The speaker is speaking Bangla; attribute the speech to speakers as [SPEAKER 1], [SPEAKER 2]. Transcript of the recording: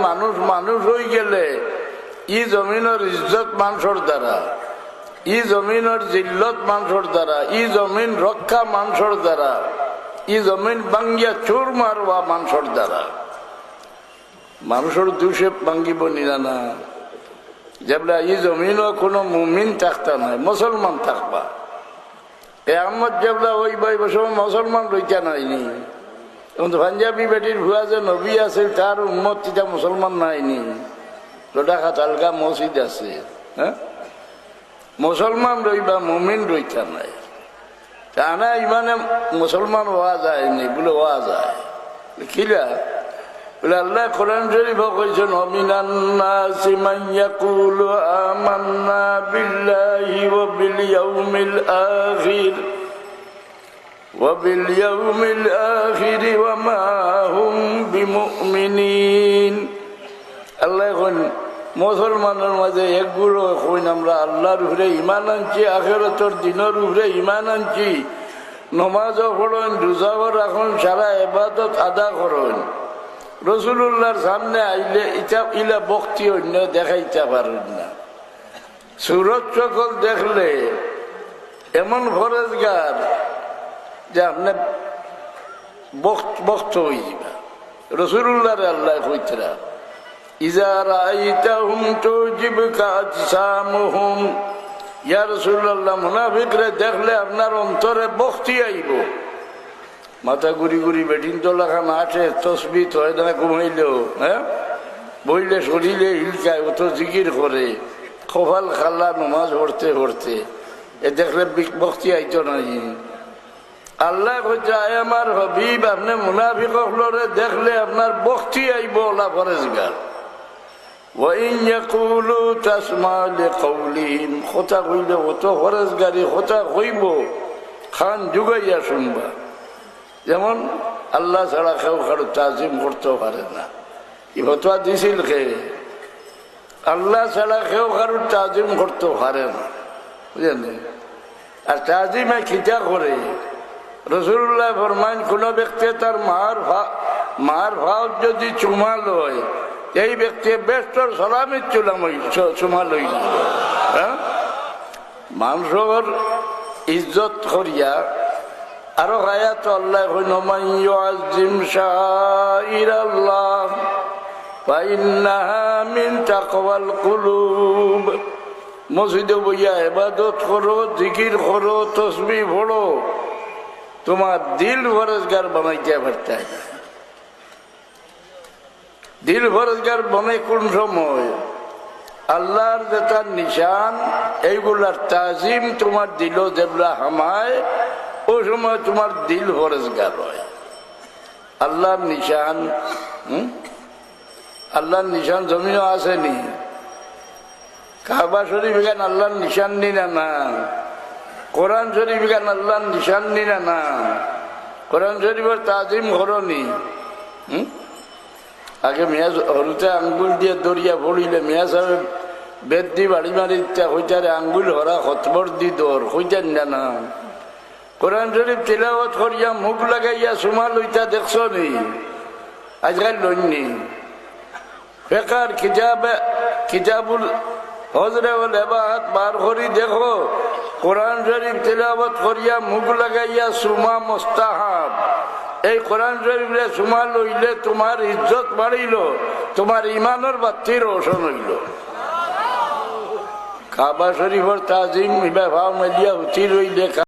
[SPEAKER 1] মানুষ মানুষ হয়ে গেলে ই জমিনের ইজ্জত মানুষের দ্বারা, ই জমিনের জিল্লত মানুষের দ্বারা, ই জমিন রক্ষা মানুষের দ্বারা, ই জমিন বাঙ্গিয়া চোর মারবা মানুষের দ্বারা। মানুষের দুষে ভাঙ্গিব নিরা না, যেবলা ই জমিনও কোনো মুমিন থাকতা নাই, মুসলমান থাকবা। এ আহমদ যেবলা ওই বাই বসে মুসলমান রইতা নাইনি, কিন্তু পাঞ্জাবি বেটির ভুয়া যে নবী আছে তার উম্মত তিতা মুসলমান নাইনি, লোটাখা তালকা মসজিদ আছে। হ্যাঁ, মুসলমান রইবা, মুমিন রইতা নাই। টানা ইমানে মুসলমান হওয়া যায়নি বলে হওয়া যায় কিলা বলে আল্লাহ কোরআন শরীফ কইছেন, ওমিনান নাসি মান ইয়াকুলু আমান্না বিল্লাহি ওয়া বিল ইয়াউমিল আখির ওয়া মা হুম বিমুমিনিন। আল্লাহ কোন মুসলমানের মাঝে একগুলো কইন আমরা আল্লাহর উপরে ঈমান আনছি, আখিরাতের দিনের উপরে ঈমান আনছি, নমাজও পড়েন, রোজাও রাখুন, সারা ইবাদত আদা করেন। রাসূলুল্লাহর সামনে আইলে ইলা ভক্তি অন্য দেখাইতে পারেন না। সুরত সকল দেখলে এমন ফরেজগার যে আপনি বক্ত হয়ে যাবে। রাসূলুল্লাহর আল্লাহ কইতরা, ইজা রাআইতাহুম তুজিবুকা আজসামুহুম, ইয়া রাসূলুল্লাহ মুনাফিকরে দেখলে আপনার অন্তরে ভক্তি আইব। মাথা ঘুরি ঘুরি বেটিন তোলাখান আসে, তসবিহ হয় না ঘুমাইলেও, হ্যাঁ বইলে শরীরে হিলকায়, অত জিকির করে, কপাল খাল্লা নমাজ পড়তে পড়তে, এ দেখলে ভক্তি আইতো নাই। আল্লাহ কইছে, আয় আমার হাবিব, আপনি মুনাফিকরে দেখলে আপনার ভক্তি আইব। ওলা ফরেজগার ওয়াইন ইয়াকুলু তাসমা লিকাউলিহিম, কথা কইলে অত ফরেজগারি কথা কইব, খান যুগাইয়া শুনবা। যেমন আল্লাহ ছাড়া কেউ কারো তাজিম করতে পারে না, ই ফতোয়া দিছিল কে? আল্লাহ ছাড়া কেউ কারো তাজিম করতে পারে না, বুঝলেন? আর তাজিমে খিতা করে রাসূলুল্লাহ ফরমান, কোন ব্যক্তি তার মার ভাব যদি চুমা লয়, এই ব্যক্তি বেষ্টর সালামির চুমা লইল। হ্যাঁ, মানুষের ইজ্জত করিয়া আরো আয়াত আল্লাহ কইন, মান ইউআযযিম শাআইরাল্লাহ ফাইন্নাহা মিন তাকওয়াল কুলুব। মসজিদে বইয়া ইবাদত করো, জিকির করো, তাসবিহ পড়ো, তোমার দিল ফরেজগার বানাইতে পারতে। দিল ফরেজগার বনে কোন সময়? আল্লাহর যেটা নিশান, এইগুলার তাজিম তোমার দিল যেগুলা হামায়, ওই সময় তোমার দিল ফরেজগার হয়। আল্লাহর নিশান, আল্লাহর নিশান জমিও আসেনি। কাবা শরীফ এখান আল্লাহর নিশান নি না, কোরআন শরীফ এখান আল্লাহর নিশান নি না, কোরআন শরীফের তাজিম করনি। আগে মেয়াজ হরুতে আঙ্গুল দিয়ে দরিয়া পড়িলে মেয়া সাহেব বেদ দি বাড়ি মারি হইতারে আঙ্গুল হরা হতবর দি দর হইতেন না। কোরআন শরীফ তিলাওয়াত করিয়া মুখ লাগাইয়া সুমা লইতা দেখছ নি? আজকাল লইনি। ফেকার কিতাবুল হজরে ওয়াল ইবাদাত বার করি দেখো, কোরআন শরীফ তিলাওয়াত করিয়া মুখ লাগাইয়া সুমা মুস্তাহাব। এই কোরআন শরীফে সুমা লইলে তোমার ইজ্জত বাড়িল, তোমার ইমানের বাতি রোশন হইল। কাবা শরীফের তাজিম ভাব মেলিয়া উঠি রইলে